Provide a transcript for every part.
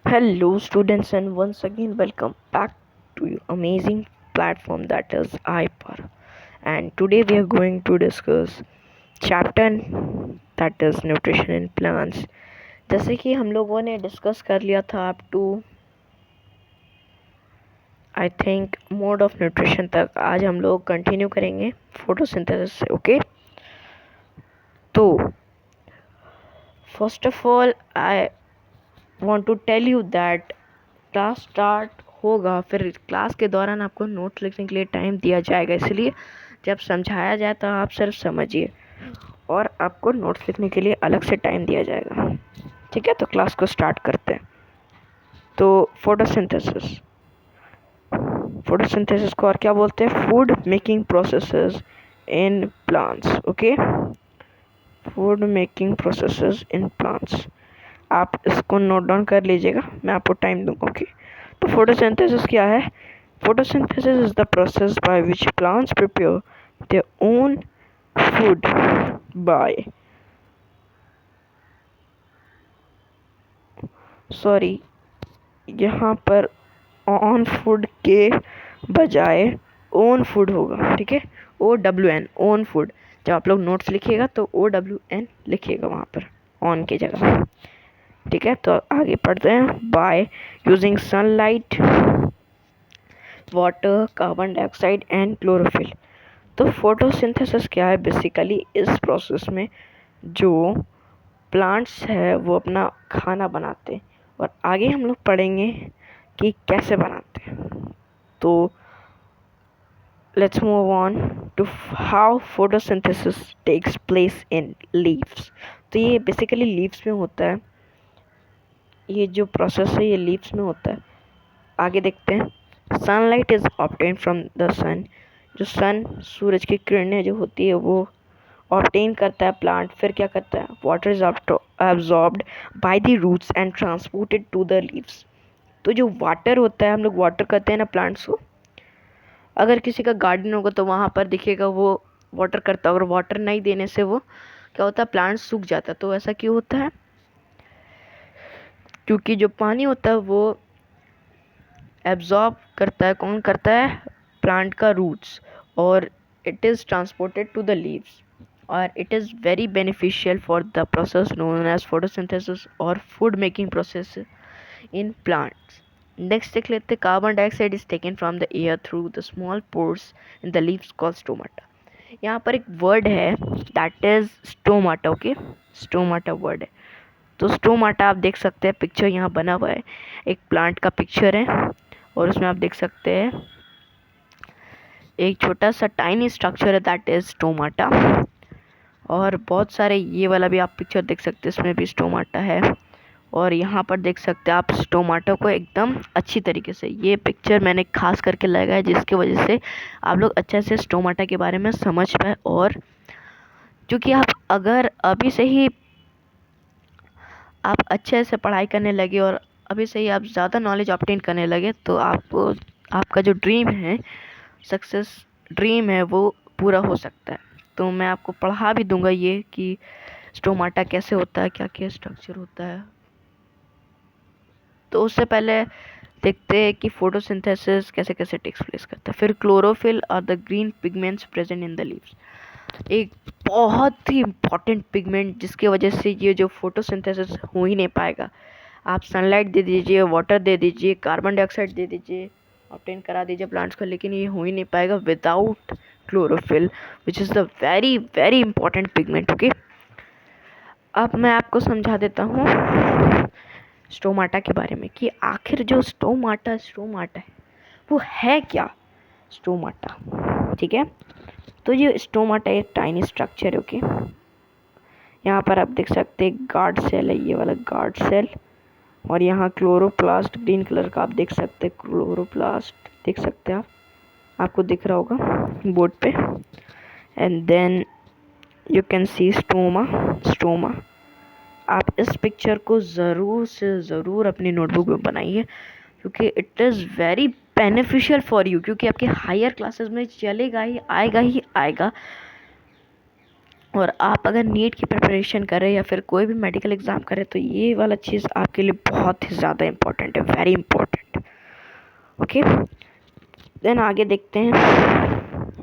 Hello, students, and once again, welcome back to your amazing platform that is iPar. And today we are going to discuss chapter that is nutrition in plants. जैसे कि हम लोगों ने discuss कर लिया था up to I think mode of nutrition तक, आज हम लोग कंटिन्यू करेंगे फोटोसिंथेसिस से। ओके, तो first of all I want to tell you that class start होगा, फिर क्लास के दौरान आपको नोट्स लिखने के लिए टाइम दिया जाएगा, इसलिए जब समझाया जाए तो आप सिर्फ समझिए और आपको नोट्स लिखने के लिए अलग से टाइम दिया जाएगा। ठीक है, तो क्लास को स्टार्ट करते हैं। तो फोटोसिंथेसिस फोटोसिंथेसिस को और क्या बोलते हैं? Food making processes in plants. Okay, food making processes in plants. आप इसको नोट डाउन कर लीजिएगा, मैं आपको टाइम दूंगा। ओके, तो फोटोसिंथेसिस क्या है? Photosynthesis is the process by which plants prepare their own food by sorry यहाँ पर ऑन फूड के बजाय ओन फूड होगा। ठीक है, OWN, ओन फूड। जब आप लोग नोट्स लिखिएगा तो OWN लिखिएगा वहाँ पर, ऑन की जगह। ठीक है, तो आगे पढ़ते हैं। By using sunlight, water, carbon dioxide and chlorophyll. तो फोटोसिंथेसिस क्या है? बेसिकली इस प्रोसेस में जो प्लांट्स है वो अपना खाना बनाते हैं, और आगे हम लोग पढ़ेंगे कि कैसे बनाते हैं। तो let's move on to how photosynthesis takes place in leaves. तो ये बेसिकली लीव्स में होता है, ये जो प्रोसेस है ये लीव्स में होता है। आगे देखते हैं। Sunlight is obtain from the sun. जो सन, सूरज की किरणें जो होती है वो ऑब्टेन करता है प्लांट, फिर क्या करता है? Water is absorbed by the roots and transported to the leaves. तो जो वाटर होता है, हम लोग वाटर करते हैं ना प्लांट्स को। अगर किसी का गार्डन होगा तो वहाँ पर दिखेगा वो वाटर करता है, और वाटर नहीं देने से वो क्या होता है? प्लांट सूख जाता है। तो ऐसा क्यों होता है? क्योंकि जो पानी होता है वो एब्जॉर्ब करता है, कौन करता है? प्लांट का रूट्स, और it is transported to the leaves, और it is very beneficial for the process known as photosynthesis और food making process in plants. Next देख लेते हैं। Carbon dioxide is taken from the air through the small pores in the leaves called stomata. यहाँ पर एक word है that is stomata. Okay, stomata word है। तो स्टोमाटा आप देख सकते हैं, पिक्चर यहाँ बना हुआ है, एक प्लांट का पिक्चर है, और उसमें आप देख सकते हैं एक छोटा सा टाइनी स्ट्रक्चर है दैट इज स्टोमाटा। और बहुत सारे, ये वाला भी आप पिक्चर देख सकते हैं, इसमें भी स्टोमाटा है। और यहाँ पर देख सकते हैं आप स्टोमाटो को एकदम अच्छी तरीके से, ये पिक्चर मैंने खास करके लगाया जिसकी वजह से आप लोग अच्छे से स्टोमाटा के बारे में समझ पाए। और क्योंकि आप अगर अभी से ही आप अच्छे से पढ़ाई करने लगे और अभी से ही आप ज़्यादा नॉलेज ऑब्टेन करने लगे तो आपको आपका जो ड्रीम है, सक्सेस ड्रीम है, वो पूरा हो सकता है। तो मैं आपको पढ़ा भी दूंगा ये कि स्टोमाटा कैसे होता है, क्या क्या स्ट्रक्चर होता है। तो उससे पहले देखते हैं कि फोटोसिंथेसिस कैसे कैसे टेक्स प्लेस करता है। फिर क्लोरोफिल और the green pigments present in the leaves, एक बहुत ही इम्पॉर्टेंट पिगमेंट जिसकी वजह से ये जो फोटोसिंथेसिस हो ही नहीं पाएगा। आप सनलाइट दे दीजिए, वाटर दे दीजिए, कार्बन डाइऑक्साइड दे दीजिए, ऑब्टेन करा दीजिए प्लांट्स को, लेकिन ये हो ही नहीं पाएगा without chlorophyll, which is the very very important pigment. Okay, अब मैं आपको समझा देता हूँ स्टोमाटा के बारे में कि आखिर जो स्टोमाटा स्टोमाटा है वो है क्या? स्टोमाटा, ठीक है, तो ये स्टोमाटा एक टाइनी स्ट्रक्चर है। ओके, यहाँ पर आप देख सकते हैं गार्ड सेल है, ये वाला गार्ड सेल, और यहाँ क्लोरोप्लास्ट ग्रीन कलर का आप देख सकते हैं, क्लोरोप्लास्ट देख सकते हैं आप, आपको दिख रहा होगा बोर्ड पे। And then you can see stoma. Stoma, आप इस पिक्चर को ज़रूर से ज़रूर अपनी नोटबुक में बनाइए, क्योंकि it is very beneficial for you, क्योंकि आपके हायर क्लासेस में चलेगा ही आएगा ही आएगा। और आप अगर नीट की प्रिपरेशन करें या फिर कोई भी मेडिकल एग्ज़ाम करें तो ये वाला चीज़ आपके लिए बहुत ही ज़्यादा इम्पोर्टेंट है, वेरी इम्पोर्टेंट। ओके, देन आगे देखते हैं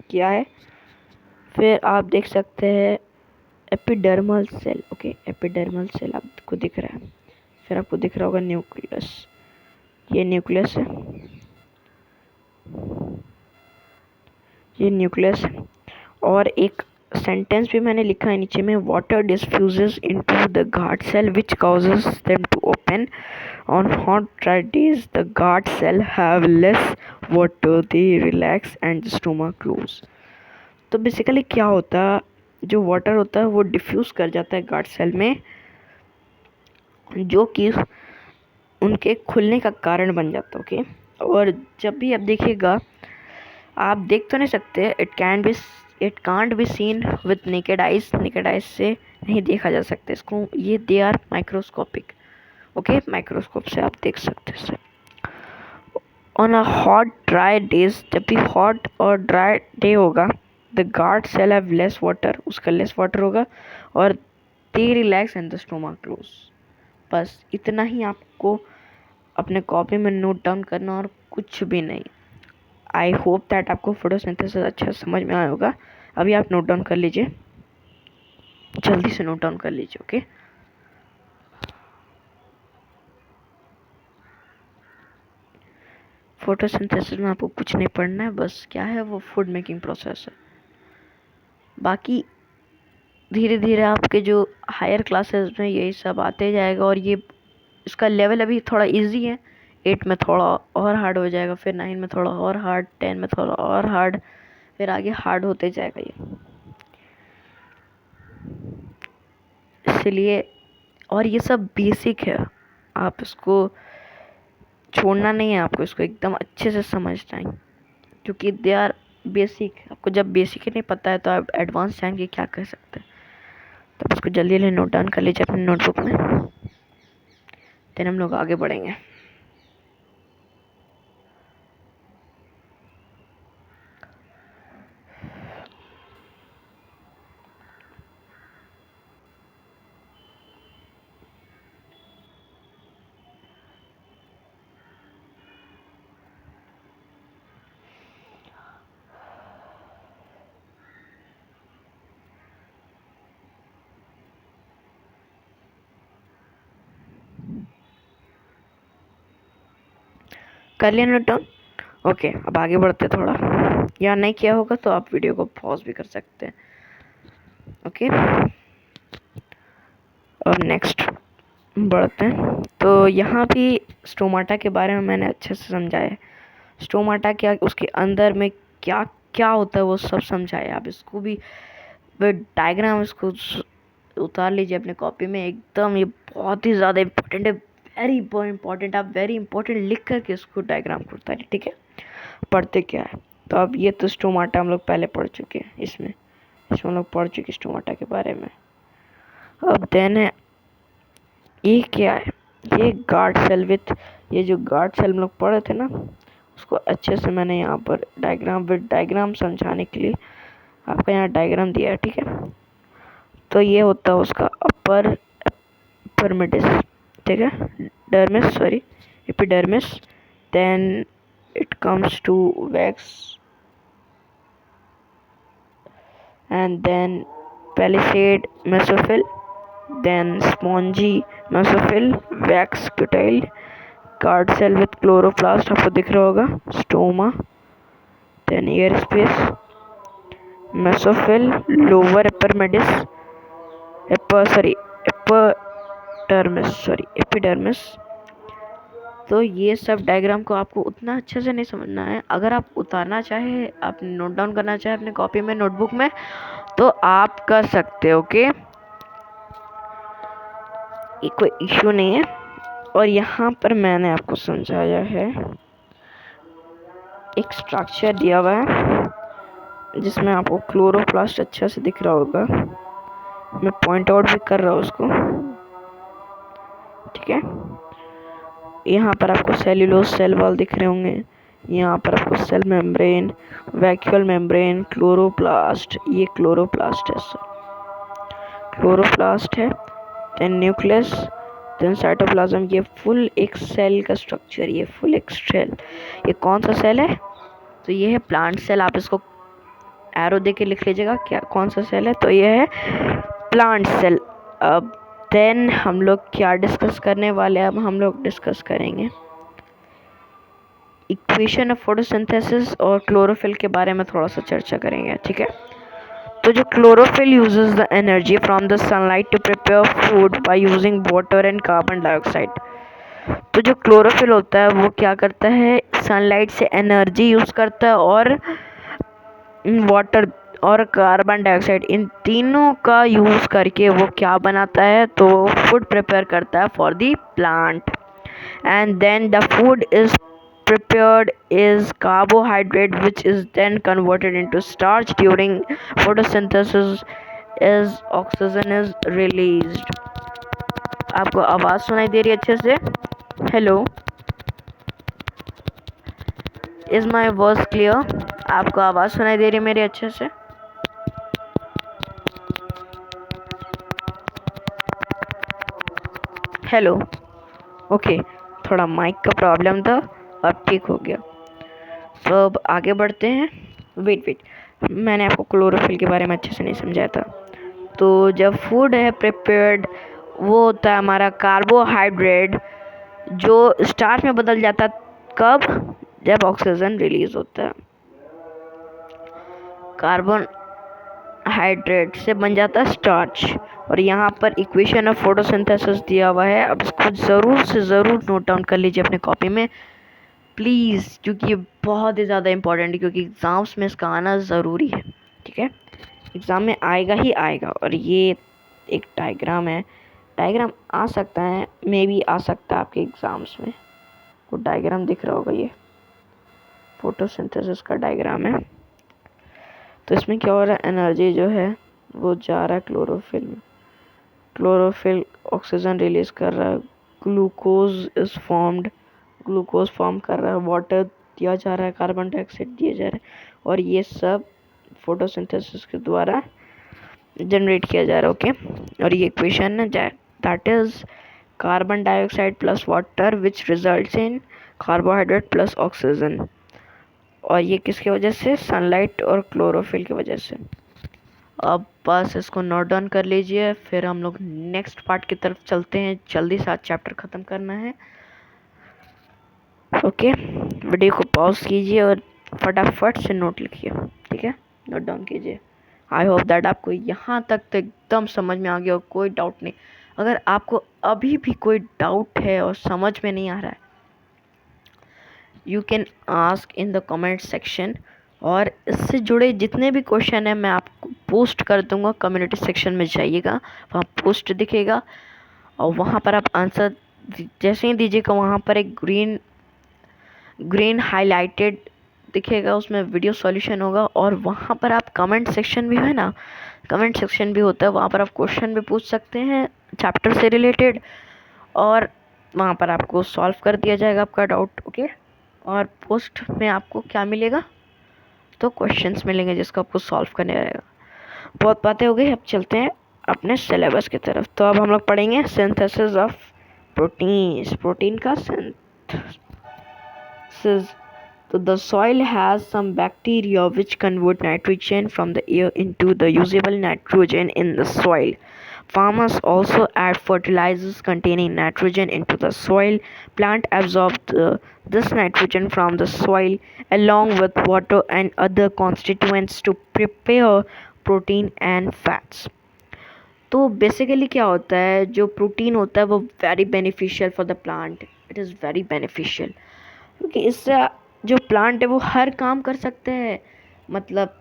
क्या है। फिर आप देख सकते हैं epidermal cell. Okay, epidermal cell आपको दिख रहा है। फिर आपको दिख रहा होगा न्यूक्लियस, ये न्यूक्लियस है, ये न्यूक्लियस है। और एक सेंटेंस भी मैंने लिखा है नीचे में, water diffuses into the guard cell which causes them to open on hot dry days. The guard cell have less water, they relax and stoma close. तो बेसिकली क्या होता है, जो वाटर होता है वो डिफ्यूज कर जाता है गार्ड सेल में, जो कि उनके खुलने का कारण बन जाता है। ओके, और जब भी आप देखिएगा, आप देख तो नहीं सकते, it can't be seen with naked eyes, naked eyes से नहीं देखा जा सकता इसको, ये they are microscopic. Okay, microscope से आप देख सकते हैं। On a hot dry days, जब भी हॉट और ड्राई डे होगा, the guard cell have less water, उसका लेस वाटर होगा, और they relax and the stomach close. बस इतना ही आपको अपने कॉपी में नोट डाउन करना और कुछ भी नहीं। आई होप दैट आपको फोटोसिंथेसिस अच्छा समझ में आया होगा। अभी आप नोट डाउन कर लीजिए, जल्दी से नोट डाउन कर लीजिए। ओके, फोटोसिंथेसिस में आपको कुछ नहीं पढ़ना है, बस क्या है वो फूड मेकिंग प्रोसेस है। बाकी धीरे धीरे आपके जो हायर क्लासेस में यही सब आते जाएगा, और ये इसका लेवल अभी थोड़ा इजी है, 8 में थोड़ा और हार्ड हो जाएगा, फिर 9 में थोड़ा और हार्ड, 10 में थोड़ा और हार्ड, फिर आगे हार्ड होते जाएगा ये, इसलिए। और ये सब बेसिक है, आप इसको छोड़ना नहीं है, आपको इसको एकदम अच्छे से समझना है, क्योंकि दे आर बेसिक। आपको जब बेसिक ही नहीं पता है तो आप एडवांस जान के क्या कर सकते हैं। तो आप इसको जल्दी जल्दी नोट डाउन कर लीजिए अपने नोटबुक में, फिर हम लोग आगे बढ़ेंगे। कर लिया नोट डाउन? ओके, अब आगे बढ़ते थोड़ा, या नहीं किया होगा तो आप वीडियो को पॉज भी कर सकते हैं। ओके, अब नेक्स्ट बढ़ते हैं। तो यहाँ भी स्टोमाटा के बारे में मैंने अच्छे से समझाया है, स्टोमाटा क्या, उसके अंदर में क्या क्या होता है वो सब समझाया। आप इसको भी डायग्राम इसको उतार लीजिए अपने कॉपी में एकदम, ये बहुत ही ज़्यादा इम्पोर्टेंट है, वेरी इंपॉर्टेंट। आप वेरी इंपॉर्टेंट लिख करके इसको डायग्राम को उतारिए, ठीक है। पढ़ते क्या है, तो अब ये तो स्टोमाटा हम लोग पहले पढ़ चुके हैं, इसमें हम लोग पढ़ चुके स्टोमाटा के बारे में। अब देन है, ये क्या है, ये गार्ड सेल विथ, ये जो गार्ड सेल हम लोग पढ़े थे ना, उसको अच्छे से मैंने यहाँ पर डायग्राम विद डायग्राम समझाने के लिए आपका यहाँ डायग्राम दिया है, ठीक है। तो ये होता है उसका अपर एपिडर्मिस, ठीक है, dermis sorry, epidermis, then it comes to wax and then palisade mesophyll, then spongy mesophyll, wax cuticle, guard cell with chloroplast आपको दिख रहा होगा, stoma, then air space, mesophyll, lower epidermis, epidermis. तो ये सब डायग्राम को आपको उतना अच्छे से नहीं समझना है। अगर आप उतारना चाहे, आप नोट डाउन करना चाहे अपने कॉपी में, नोटबुक में, तो आप कर सकते हो। ओके, ये कोई इश्यू नहीं है। और यहाँ पर मैंने आपको समझाया है, एक स्ट्रक्चर दिया हुआ है जिसमें आपको क्लोरोप्लास्ट अच्छा से दिख रहा होगा, मैं पॉइंट आउट भी कर रहा हूँ उसको, ठीक है। यहाँ पर आपको सेल्यूलोज सेल वॉल दिख रहे होंगे, यहाँ पर आपको cell membrane, vacuole membrane, chloroplast, ये क्लोरोप्लास्ट है सर, क्लोरोप्लास्ट है, देन न्यूक्लियस, देन साइटोप्लाज्म। ये फुल एक सेल का स्ट्रक्चर, ये फुल एक सेल। ये कौन सा सेल है? तो ये है प्लांट सेल। आप इसको एरो दे के लिख लीजिएगा क्या कौन सा सेल है। तो ये है प्लांट सेल। अब देन हम लोग क्या डिस्कस करने वाले हैं? अब हम लोग डिस्कस करेंगे इक्वेशन ऑफ फोटोसिंथेसिस और क्लोरोफिल के बारे में थोड़ा सा चर्चा करेंगे, ठीक है। तो जो chlorophyll uses the energy from the sunlight to prepare food by using water and carbon dioxide. तो जो क्लोरोफिल होता है वो क्या करता है? सनलाइट से एनर्जी यूज करता है और वाटर और कार्बन डाइऑक्साइड, इन तीनों का यूज करके वो क्या बनाता है? तो फूड प्रिपेयर करता है for the plant. And then the food is prepared is carbohydrate which is then converted into starch during photosynthesis as oxygen is released। आपको आवाज़ सुनाई दे रही है अच्छे से? Hello, is my voice clear? आपको आवाज़ सुनाई दे रही है मेरी अच्छे से? हेलो, ओके, थोड़ा माइक का प्रॉब्लम था, अब ठीक हो गया। तो अब आगे बढ़ते हैं। वेट, मैंने आपको क्लोरोफिल के बारे में अच्छे से नहीं समझाया था। तो जब फूड है प्रिपेयर्ड, वो होता है हमारा कार्बोहाइड्रेट जो स्टार्च में बदल जाता है। कब? जब ऑक्सीजन रिलीज होता है। कार्बन हाइड्रेट से बन जाता है स्टार्च। और यहाँ पर इक्वेशन ऑफ फोटोसिंथेसिस दिया हुआ है। अब इसको ज़रूर से ज़रूर नोट डाउन कर लीजिए अपने कॉपी में प्लीज़, क्योंकि ये बहुत ही ज़्यादा इंपॉर्टेंट है, क्योंकि एग्ज़ाम्स में इसका आना ज़रूरी है, ठीक है। एग्ज़ाम में आएगा ही आएगा। और ये एक डायग्राम है, डायग्राम आ सकता है, मे बी आ सकता है आपके एग्ज़ाम्स में। वो डायग्राम दिख रहा होगा, ये फोटोसिंथेसिस का डायग्राम है। तो इसमें क्या हो रहा है? एनर्जी जो है वो जा रहा है क्लोरोफिल में। क्लोरोफिल ऑक्सीजन रिलीज कर रहा है, glucose is formed, glucose form कर रहा है, वाटर दिया जा रहा है, कार्बन डाइऑक्साइड दिया जा रहा है, और ये सब फोटोसिंथेसिस के द्वारा जनरेट किया जा रहा है, ओके। और ये इक्वेशन है that is carbon dioxide plus water which results in carbohydrate plus oxygen. और ये किसकी वजह से? सनलाइट और क्लोरोफिल की वजह से। अब बस इसको नोट डाउन कर लीजिए, फिर हम लोग नेक्स्ट पार्ट की तरफ चलते हैं। जल्दी से आज चैप्टर ख़त्म करना है, ओके। वीडियो को पॉज कीजिए और फटाफट से नोट लिखिए, ठीक है, नोट डाउन कीजिए। आई होप दैट आपको यहाँ तक तो एकदम समझ में आ गया हो, कोई डाउट नहीं। अगर आपको अभी भी कोई डाउट है और समझ में नहीं आ रहा है, you can ask in the comment section, और इससे जुड़े जितने भी क्वेश्चन हैं मैं आपको पोस्ट कर दूंगा। कम्युनिटी सेक्शन में जाइएगा, वहाँ पोस्ट दिखेगा, और वहाँ पर आप आंसर जैसे ही दीजिएगा वहाँ पर एक ग्रीन हाईलाइटेड दिखेगा, उसमें वीडियो सॉल्यूशन होगा। और वहाँ पर आप कमेंट सेक्शन भी है ना, कमेंट सेक्शन भी होता है, वहाँ पर आप क्वेश्चन भी पूछ सकते हैं चैप्टर से रिलेटेड, और वहाँ पर आपको सॉल्व कर दिया जाएगा आपका डाउट, ओके। और पोस्ट में आपको क्या मिलेगा? तो क्वेश्चंस मिलेंगे जिसको आपको सॉल्व करने रहेगा। बहुत बातें हो गई, अब चलते हैं अपने सिलेबस की तरफ। तो अब हम लोग पढ़ेंगे सिंथेसिस ऑफ प्रोटीन्स, प्रोटीन का synthesis. So the soil has some bacteria which convert nitrogen from the air into the usable nitrogen in the soil. Farmers also add fertilizers containing nitrogen into the soil. Plant absorb this nitrogen from the soil along with water and other constituents to prepare protein and fats. तो basically क्या होता है, जो protein होता है वो very beneficial for the plant. It is very beneficial क्योंकि इससे जो प्लांट है वो हर काम कर सकते हैं, मतलब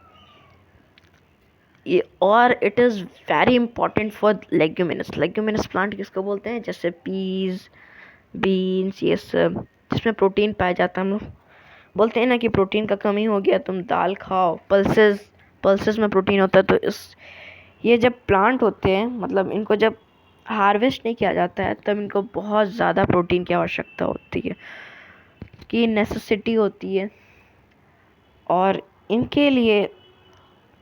ये। और it is very important for leguminous. Leguminous plant किसको बोलते हैं? जैसे पीज, बीन्स, ये सब जिसमें प्रोटीन पाया जाता है। हम लोग बोलते हैं ना कि प्रोटीन का कमी हो गया, तुम दाल खाओ। पल्सेस, पल्सेस में प्रोटीन होता है। तो ये जब प्लांट होते हैं, मतलब इनको जब हार्वेस्ट नहीं किया जाता है तब इनको बहुत ज़्यादा प्रोटीन की आवश्यकता होती है, की नेसेसिटी होती है। और इनके लिए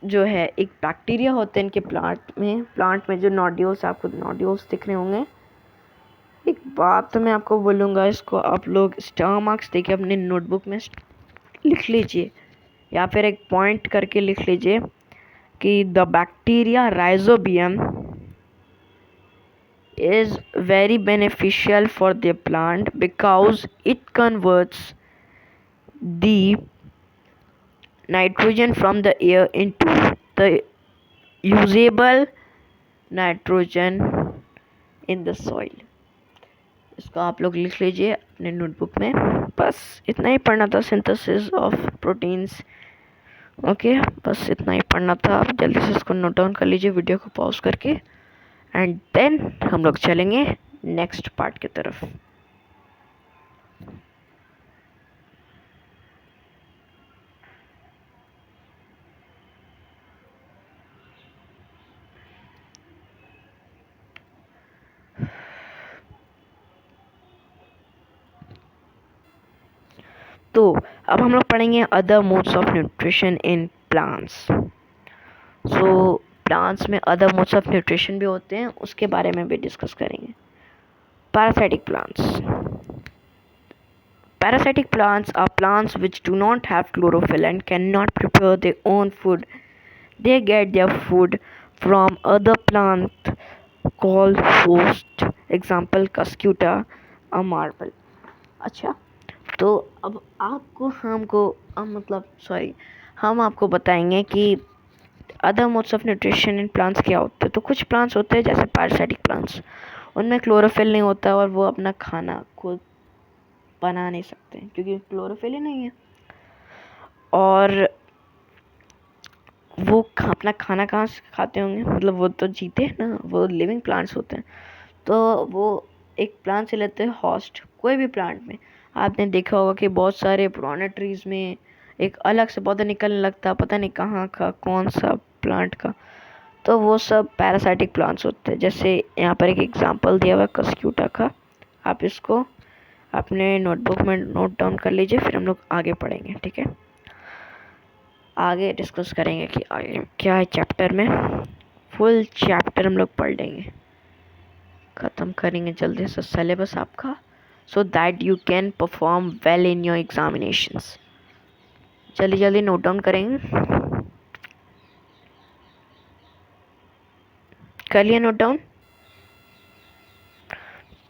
जो है एक बैक्टीरिया होते हैं इनके प्लांट में जो नोड्यूल्स, आपको नोड्यूल्स दिख रहे होंगे। एक बात तो मैं आपको बोलूँगा, इसको आप लोग स्टार मार्क्स देके अपने नोटबुक में लिख लीजिए या फिर एक पॉइंट करके लिख लीजिए कि the bacteria rhizobium is very beneficial for the plant because it converts the nitrogen from the air into the usable nitrogen in the soil। इसको आप लोग लिख लीजिए अपने नोटबुक में। बस इतना ही पढ़ना था, सिंथेसिस ऑफ प्रोटीन्स। ओके, बस इतना ही पढ़ना था। आप जल्दी से इसको नोट डाउन कर लीजिए वीडियो को पॉज करके, एंड देन हम लोग चलेंगे नेक्स्ट पार्ट की तरफ। तो अब हम लोग पढ़ेंगे other modes of nutrition in plants. So plants में अदर मोड्स ऑफ न्यूट्रिशन भी होते हैं, उसके बारे में भी डिस्कस करेंगे। Parasitic plants. Parasitic plants are plants which do not have chlorophyll and cannot prepare their own food. They get their food from other plants called host. Example Cuscuta or marble. अच्छा, तो अब हम आपको बताएंगे कि other modes of nutrition in plants क्या होते हैं। तो कुछ प्लांट्स होते हैं जैसे पैरासिटिक प्लांट्स, उनमें क्लोरोफिल नहीं होता और वो अपना खाना खुद बना नहीं सकते क्योंकि क्लोरोफिल ही नहीं है। और वो अपना खाना कहाँ से खाते होंगे, मतलब वो तो जीते हैं ना, वो लिविंग प्लांट्स होते हैं। तो वो एक प्लांट से लेते हैं होस्ट। कोई भी प्लांट में आपने देखा होगा कि बहुत सारे पुराने ट्रीज में एक अलग से पौधा निकलने लगता, पता नहीं कहाँ का, कौन सा प्लांट का। तो वो सब पैरासाइटिक प्लांट्स होते हैं। जैसे यहाँ पर एक एग्जांपल दिया हुआ है कस्क्यूटा का, आप इसको अपने नोटबुक में नोट डाउन कर लीजिए, फिर हम लोग आगे पढ़ेंगे। ठीक है, आगे डिस्कस करेंगे कि आगे क्या है चैप्टर में। फुल चैप्टर हम लोग पढ़ लेंगे, ख़त्म करेंगे जल्दी से सिलेबस आपका, so that you can perform well in your examinations. जल्दी जल्दी नोट डाउन करेंगे, कर लिया नोट डाउन।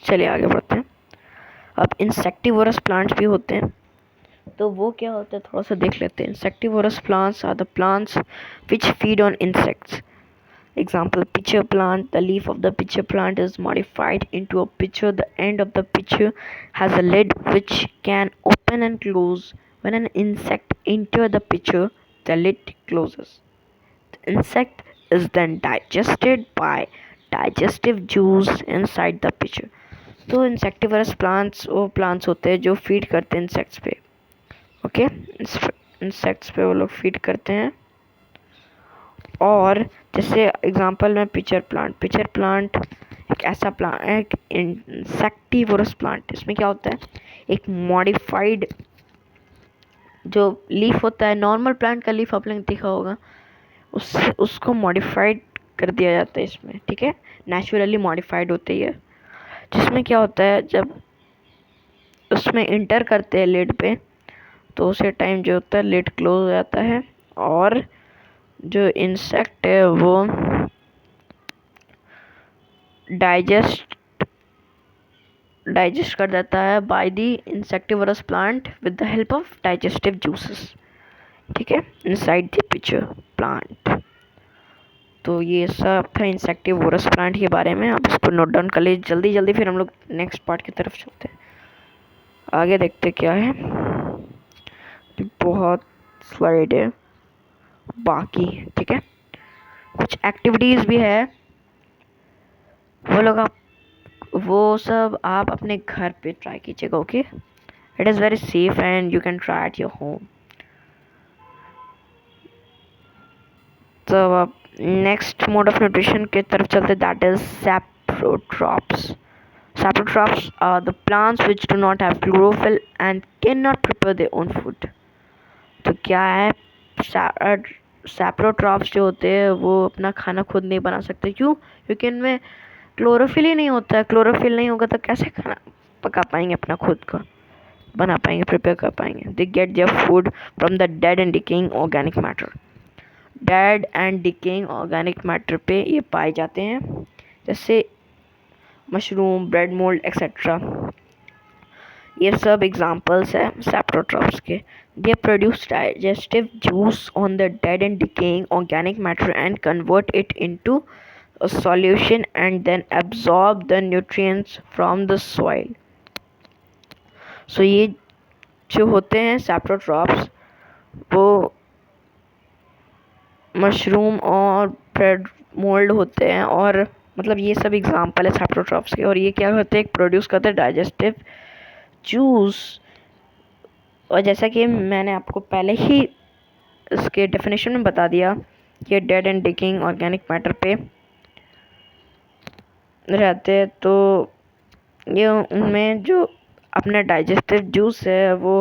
चलिए आगे बढ़ते हैं। अब इंसेक्टिवोरस प्लांट्स भी होते हैं, तो वो क्या होता है थोड़ा सा देख लेते हैं। Insectivorous plants are the plants which feed on insects. Example, pitcher plant. The leaf of the pitcher plant is modified into a pitcher. The end of the pitcher has a lid which can open and close. When an insect enters the pitcher, the lid closes. The insect is then digested by digestive juice inside the pitcher. तो insectivorous plants वो plants होते हैं जो feed करते हैं insects पे। Okay, insects पे वो लोग फीड करते हैं। और जैसे एग्जांपल में पिचर प्लांट एक ऐसा प्लांट, एक इंसेक्टिवोरस प्लांट। इसमें क्या होता है, एक मॉडिफाइड जो लीफ होता है, नॉर्मल प्लांट का लीफ आपने देखा होगा, उसको मॉडिफाइड कर दिया जाता है इसमें। ठीक है, नेचुरली मॉडिफाइड होती है। जिसमें क्या होता है, जब उसमें इंटर करते हैं लिड पे, तो उसे टाइम जो होता है लिड क्लोज हो जाता है और जो इंसेक्ट है वो डाइजेस्ट कर देता है by the insectivorous plant with the help of digestive juices. ठीक है, इनसाइड द पिचर प्लांट। तो ये सब था इंसेक्टिवोरस प्लांट के बारे में। आप इसको नोट डाउन कर लीजिए जल्दी जल्दी, फिर हम लोग नेक्स्ट पार्ट की तरफ चलते हैं। आगे देखते क्या है, बहुत स्लाइड है बाकी। ठीक है, कुछ एक्टिविटीज़ भी है, वो सब आप अपने घर पे ट्राई कीजिएगा। Okay, it is very safe and you can try at your home. तो अब नेक्स्ट मोड ऑफ न्यूट्रिशन की तरफ चलते, that is saprotrophs. Saprotrophs are the plants which do not have chlorophyll and cannot prepare their own food. तो क्या है saprotrophs जो होते हैं वो अपना खाना खुद नहीं बना सकते। क्यों? क्योंकि इनमें क्लोरोफिल ही नहीं होता है। क्लोरोफिल नहीं होगा तो कैसे खाना पका पाएंगे, अपना खुद का बना पाएंगे, प्रिपेयर कर पाएंगे। They get their food from the dead and decaying organic matter. Dead and decaying organic matter पे ये पाए जाते हैं, जैसे मशरूम, ब्रेड मोल्ड एक्सेट्रा। ये सब एग्जांपल्स है सैप्रोट्रॉप्स के। They produce digestive juice on the dead and decaying organic matter and convert it into a solution and then absorb the nutrients from the soil. So ये जो होते हैं saprotrophs वो mushroom और ब्रेड मोल्ड होते हैं, और मतलब ये सब एग्जांपल है सैप्रोट्रॉप्स के। और ये क्या होते हैं, प्रोड्यूस करते हैं डाइजेस्टिव जूस। और जैसा कि मैंने आपको पहले ही इसके डेफिनेशन में बता दिया कि dead and decaying organic matter पे रहते हैं, तो ये उनमें जो अपना डाइजेस्टिव जूस है वो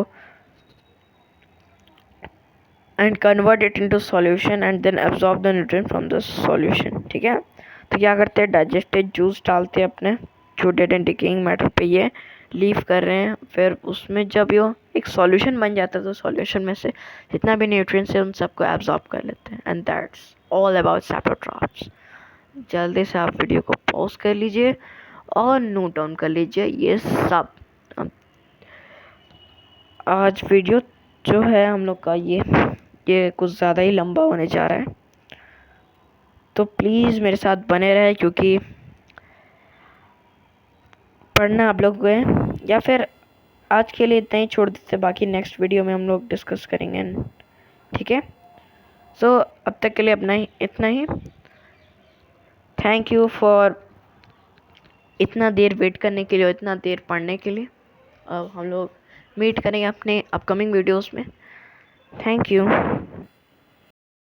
and convert it into solution and then absorb the nutrient from the solution. ठीक है, तो क्या करते हैं, डाइजेस्टिव जूस डालते हैं अपने जो डेड एंड डिकेइंग मैटर पे ये लीव कर रहे हैं। फिर उसमें जब ये एक सॉल्यूशन बन जाता है तो सॉल्यूशन में से जितना भी न्यूट्रिएंट्स है उन सबको एब्जॉर्ब कर लेते हैं। And that's all about saprotrophs. जल्दी से आप वीडियो को पॉज कर लीजिए और नोट डाउन कर लीजिए ये सब। आज वीडियो जो है हम लोग का ये कुछ ज़्यादा ही लंबा होने जा रहा है, तो प्लीज़ मेरे साथ बने रहे, क्योंकि पढ़ना आप लोग हैं। या फिर आज के लिए इतना ही छोड़ देते, बाकी नेक्स्ट वीडियो में हम लोग डिस्कस करेंगे। ठीक है, सो अब तक के लिए इतना ही। थैंक यू फॉर इतना देर वेट करने के लिए और इतना देर पढ़ने के लिए। अब हम लोग मीट करेंगे अपने अपकमिंग वीडियोस में। Thank you.